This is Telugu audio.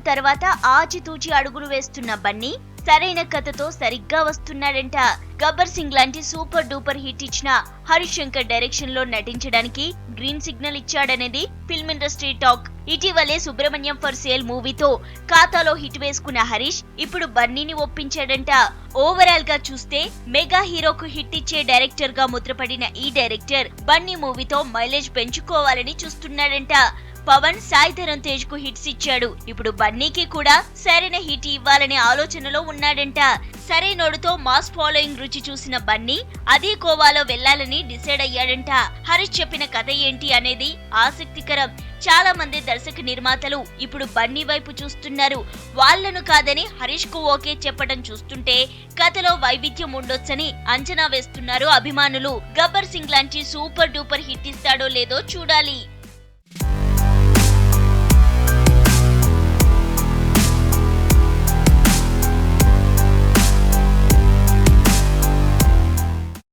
తర్వాత ఆచితూచి అడుగులు వేస్తున్న బన్నీ సరైన కథతో సరిగ్గా వస్తున్నాడంట. గబ్బర్ సింగ్ లాంటి సూపర్ డూపర్ హిట్ ఇచ్చిన హరీష్ శంకర్ డైరెక్షన్ లో నటించడానికి గ్రీన్ సిగ్నల్ ఇచ్చాడనేది ఫిల్మ్ ఇండస్ట్రీ టాక్. ఇటీవలే సుబ్రహ్మణ్యం ఫర్ సేల్ మూవీతో ఖాతాలో హిట్ వేసుకున్న హరీష్ ఇప్పుడు బన్నీని ఒప్పించాడంట. ఓవరాల్ గా చూస్తే మెగా హీరోకు హిట్ ఇచ్చే డైరెక్టర్ గా ముద్రపడిన ఈ డైరెక్టర్ బన్నీ మూవీతో మైలేజ్ పెంచుకోవాలని చూస్తున్నాడంట. పవన్, సాయి ధరమ్ తేజ్ కు హిట్స్ ఇచ్చాడు. ఇప్పుడు బన్నీకి కూడా సరైన హిట్ ఇవ్వాలనే ఆలోచనలో ఉన్నాడంట. సరైనోడుతో మాస్ ఫాలోయింగ్ రుచి చూసిన బన్నీ అదే కోవాలో వెళ్లాలని డిసైడ్ అయ్యాడంట. హరీష్ చెప్పిన కథ ఏంటి అనేది ఆసక్తికరం. చాలా మంది దర్శక నిర్మాతలు ఇప్పుడు బన్నీ వైపు చూస్తున్నారు. వాళ్లను కాదని హరీష్ కు ఓకే చెప్పడం చూస్తుంటే కథలో వైవిధ్యం ఉండొచ్చని అంచనా వేస్తున్నారు అభిమానులు. గబ్బర్ సింగ్ లాంటి సూపర్ డూపర్ హిట్ ఇస్తాడో లేదో చూడాలి.